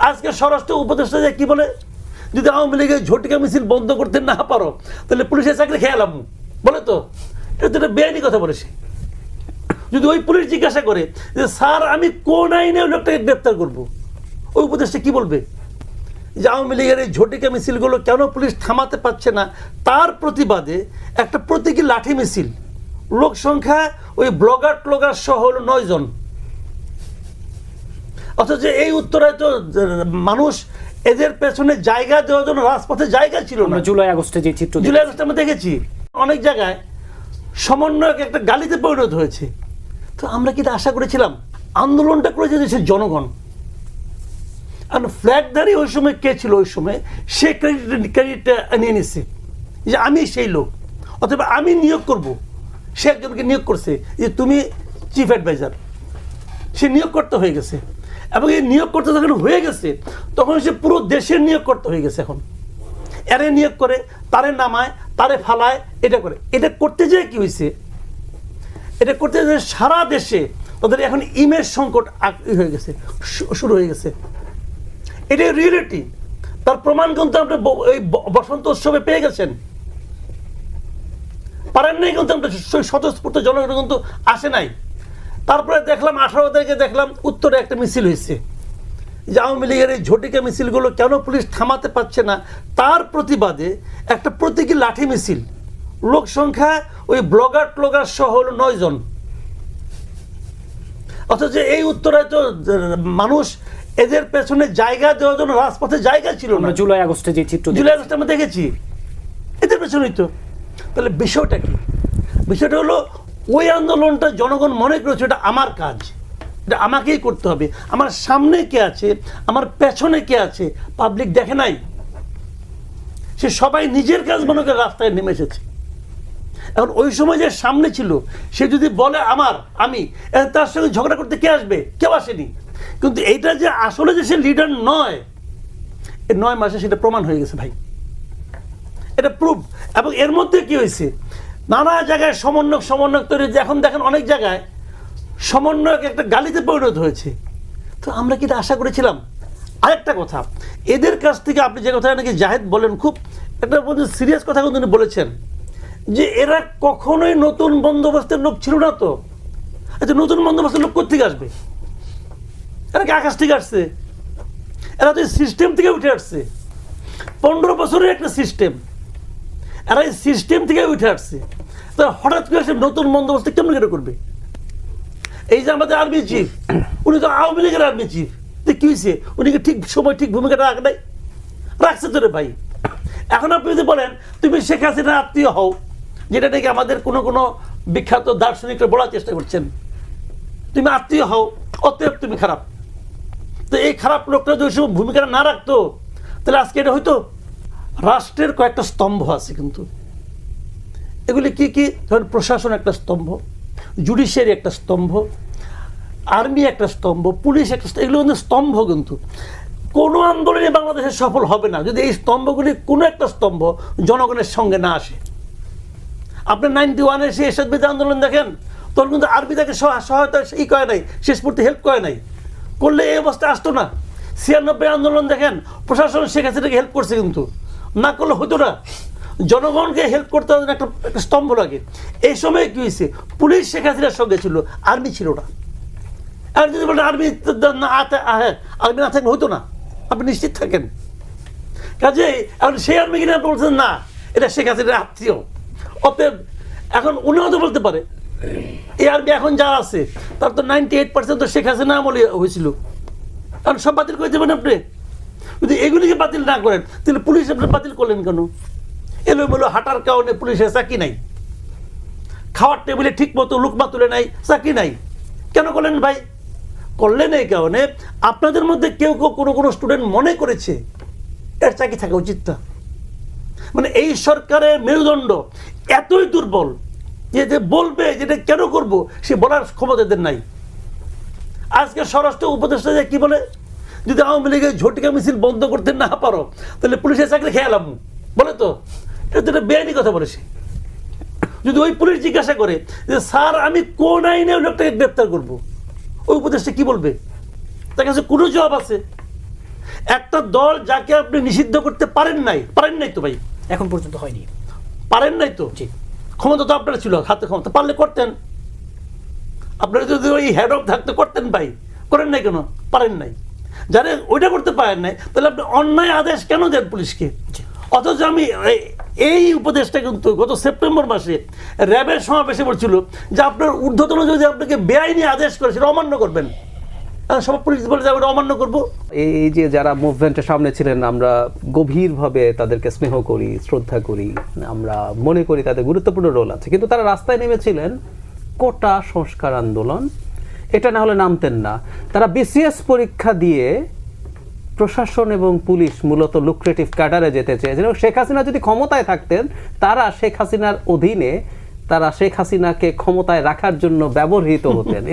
আজকে স্বরাষ্ট্র উপদেষ্টা যে কি বলে, যদি আওয়ামী লীগের ঝটিকা মিছিল বন্ধ করতে না পারো তাহলে পুলিশের চাকরি খেয়ালাম বলে। তো এটা তো একটা বেআইনি কথা বলেছে। যদি ওই পুলিশ জিজ্ঞাসা করে যে স্যার আমি কোন আইনে ওই লোকটাকে গ্রেপ্তার করবো, ওই উপদেষ্টা কি বলবে? যে আওয়ামী লীগের এই ঝটিকা মিছিলগুলো কেন পুলিশ থামাতে পারছে না, তার প্রতিবাদে একটা প্রতীকী লাঠি মিছিল, লোক সংখ্যা ওই ব্লগার ট্লগার সহ হলো 9 জন। অথচ এই উত্তরায় তো মানুষ এদের পেছনে জায়গা দেওয়ার জন্য রাজপথে জায়গা ছিল না। জুলাই আগস্টে যে চিত্র, জুলাই আগস্টে আমরা দেখেছি অনেক জায়গায় সমন্বয়ক একটা গালিতে পরিণত হয়েছে। তো আমরা কি এটা আশা করেছিলাম? আন্দোলনটা করেছে দেশের জনগণ। আর ফ্ল্যাগধারী ওই সময় কে ছিল, ওই সময় সে ক্রেডিটটা নিয়ে নিচ্ছে যে আমি সেই লোক, অথবা আমি নিয়োগ করব। সে একজনকে নিয়োগ করছে যে তুমি চিফ অ্যাডভাইজার, সে নিয়োগকর্তা হয়ে গেছে। এবং এই নিয়োগকর্তা যখন হয়ে গেছে তখন সে পুরো দেশের নিয়োগকর্তা হয়ে গেছে। এখন এরে নিয়োগ করে, তারে নামায়, তারে ফালায়, এটা করে। এটা করতে যেয়ে কি হয়েছে, এটা করতে যে সারা দেশে তাদের এখন ইমেজ সংকট হয়ে গেছে, শুরু হয়ে গেছে। এটাই রিয়েলিটি। তার প্রমাণ কিন্তু আপনি এই বসন্ত উৎসবে পেয়ে গেছেন। পারেন নাই কিন্তু আমরা স্বতঃস্ফূর্ত জনগণ কিন্তু আসে নাই। তারপরে দেখলাম 18 তারিখে দেখলাম উত্তরে একটা মিছিল হয়েছে যে আওয়ামী লীগের এই ঝটিকা মিছিলগুলো কেন পুলিশ থামাতে পারছে না, তার প্রতিবাদে একটা প্রতীকী লাঠি মিছিল, লোক সংখ্যা ওই ব্লগার ট্লগার সহ হলো 9 জন। অথচ এই উত্তরায় তো মানুষ এদের পেছনে জায়গা দেওয়ার জন্য রাজপথে জায়গা ছিল না। জুলাই আগস্টে যে চিত্র, জুলাই আগস্টে আমরা দেখেছি এদের পেছনেই তো। তাহলে বিষয়টা কি? বিষয়টা হলো ওই আন্দোলনটা জনগণ মনে করেছে এটা আমার কাজ, এটা আমাকেই করতে হবে। আমার সামনে কে আছে, আমার পেছনে কে আছে, পাবলিক দেখে নাই। সে সবাই নিজের কাজ মনে করে রাস্তায় নেমে এসেছে। এখন ওই সময় যে সামনে ছিল সে যদি বলে আমি, তার সঙ্গে ঝগড়া করতে কে আসবে? কেউ আসেনি। কিন্তু এইটা যে আসলে যে সে লিডার নয়, এই 9 মাসে সেটা প্রমাণ হয়ে গেছে ভাই, এটা প্রুফ। এবং এর মধ্যে কি হয়েছে, নানা জায়গায় সমন্বয়ক তৈরি হয়েছে। এখন দেখেন অনেক জায়গায় সমন্বয়ক একটা গালিতে পরিণত হয়েছে। তো আমরা কি এটা আশা করেছিলাম? আরেকটা কথা, এদের কাছ থেকে আপনি যে কথা নাকি জাহেদ বলেন, খুব একটা সিরিয়াস কথা কিন্তু বলেছেন যে এরা কখনোই নতুন বন্দোবস্তের লোক ছিল না। তো আচ্ছা, নতুন বন্দোবস্তের লোক কোথেকে আসবে? এরা কি আকাশ থেকে আসছে? এরা তো সিস্টেম থেকে উঠে আসছে। 15 বছরের একটা সিস্টেম, এরা এই সিস্টেম থেকে উঠে আসছে। তারা হঠাৎ করে সে নতুন বন্দোবস্ত কেমন করে করবে? এই যে আমাদের আর্মি চিফ, উনি তো আওয়ামী লীগের আর্মি চিফ, কি হয়েছে? উনি কি ঠিক সময় ঠিক ভূমিকাটা রাখ নাই? রাখছে তো রে ভাই। এখন আপনি যদি বলেন তুমি শেখ হাসিনার আত্মীয় হও, যেটা নাকি আমাদের কোনো বিখ্যাত দার্শনিকরা বলার চেষ্টা করছেন, তুমি আত্মীয় হও, অতএব তুমি খারাপ। তো এই খারাপ লোকটা যদি সময় ভূমিকাটা না রাখতো তাহলে আজকে এটা হয়তো। রাষ্ট্রের কয়েকটা স্তম্ভ আছে, কিন্তু এগুলি কি কি? ধরেন প্রশাসন একটা স্তম্ভ, জুডিশিয়ারি একটা স্তম্ভ, আর্মি একটা স্তম্ভ, পুলিশ একটা, এগুলো কিন্তু স্তম্ভ। কিন্তু কোনো আন্দোলনে বাংলাদেশে সফল হবে না যদি এই স্তম্ভগুলি কোনো একটা স্তম্ভ জনগণের সঙ্গে না আসে। আপনি 91-এ সে এরশাদ আন্দোলন দেখেন, তখন কিন্তু আর্মি তাকে সহায়তা ই করে নাই, শেষ পর্যন্ত হেল্প করে নাই। করলে এই অবস্থা আসতো না। 96 আন্দোলন দেখেন, প্রশাসন শেখ হাসিনাকে হেল্প করছে, কিন্তু না করলে হতো না। জনগণকে হেল্প করতে হবে, একটা স্তম্ভ লাগে। এই সময় কি হয়েছে, পুলিশ শেখ হাসিনার সঙ্গে ছিল, আর্মি ছিল না। আর যদি বলেন আর্মি আর্মি না থাকলে হতো না, আপনি নিশ্চিত থাকেন। কাজেই এখন সেই আর্মি কিনা বলছেন না এটা শেখ হাসিনার আত্মীয়, অতএব এখন উনিও তো বলতে পারে এই আর্মি এখন যা আছে তার তো 98% তো শেখ হাসিনা আমলে হয়েছিল। কারণ সব বাতিল করে দেবেন আপনি। যদি এগুলিকে বাতিল না করেন তাহলে পুলিশ আপনি বাতিল করলেন কেন? এলোমেলো হাঁটার কারণে পুলিশের চাকরি নাই, খাওয়ার টেবিলে ঠিক মতো লুকমা তুলে নাই, চাকরি নাই। কেন করলেন ভাই? করলেন এই কারণে আপনাদের মধ্যে কেউ কোনো স্টুডেন্ট মনে করেছে এর চাকরি থাকা উচিত না। মানে এই সরকারের মেরুদণ্ড এতই দুর্বল যে বলবে যেটা কেন করব সে বলার ক্ষমতা এদের নাই। আজকে স্বরাষ্ট্র উপদেষ্টা যে কি বলে, যদি আওয়ামী লীগের ঝটিকা মিছিল বন্ধ করতে না পারো তাহলে পুলিশের চাকরি খেয়ালাম বলে। তো এটা তো একটা বেআইনি কথা বলেছে। যদি ওই পুলিশ জিজ্ঞাসা করে যে স্যার আমি কোন আইনে ওই লোকটাকে গ্রেপ্তার করবো, ওই উপদেষ্টা কি বলবে? তার কাছে কোনো জবাব আছে? একটা দল যাকে আপনি নিষিদ্ধ করতে পারেন নাই তো ভাই, এখন পর্যন্ত হয়নি। পারেন নাই তো। জি। ক্ষমতা তো আপনার ছিল, হাতে ক্ষমতা, পারলে করতেন। আপনারা যদি ওই হেড অফ থাকতে করতেন ভাই, করেন নাই কেন? পারেন নাই। যারা ওইটা করতে পারেন নাই, তাহলে আপনি অন্যায় আদেশ কেন দেন পুলিশকে? অথচ আমি এই উপদেশটা কিন্তু গত সেপ্টেম্বর মাসে র্যাবের সমাবেশে বলছিল যে আপনার ঊর্ধ্বতন যদি আপনাকে বেআইনি আদেশ করে সেটা অমান্য করবেন। সব পুলিশ বলে যাবে অমান্য করবো। এই যে যারা মুভমেন্টের সামনে ছিলেন, আমরা গভীরভাবে তাদেরকে স্নেহ করি, শ্রদ্ধা করি, আমরা মনে করি তাদের গুরুত্বপূর্ণ রোল আছে, কিন্তু তারা রাস্তায় নেমেছিলেন কোটা সংস্কার আন্দোলন, এটা না হলে নামতেন না। তারা বিসিএস পরীক্ষা দিয়ে প্রশাসন এবং পুলিশ মূলত লুক্রেটিভ ক্যাডারে যেতে চেয়েছেন, এবং শেখ হাসিনা যদি ক্ষমতায় থাকতেন, তারা শেখ হাসিনার অধীনে, তারা শেখ হাসিনাকে ক্ষমতায় রাখার জন্য ব্যবহৃত হতেন।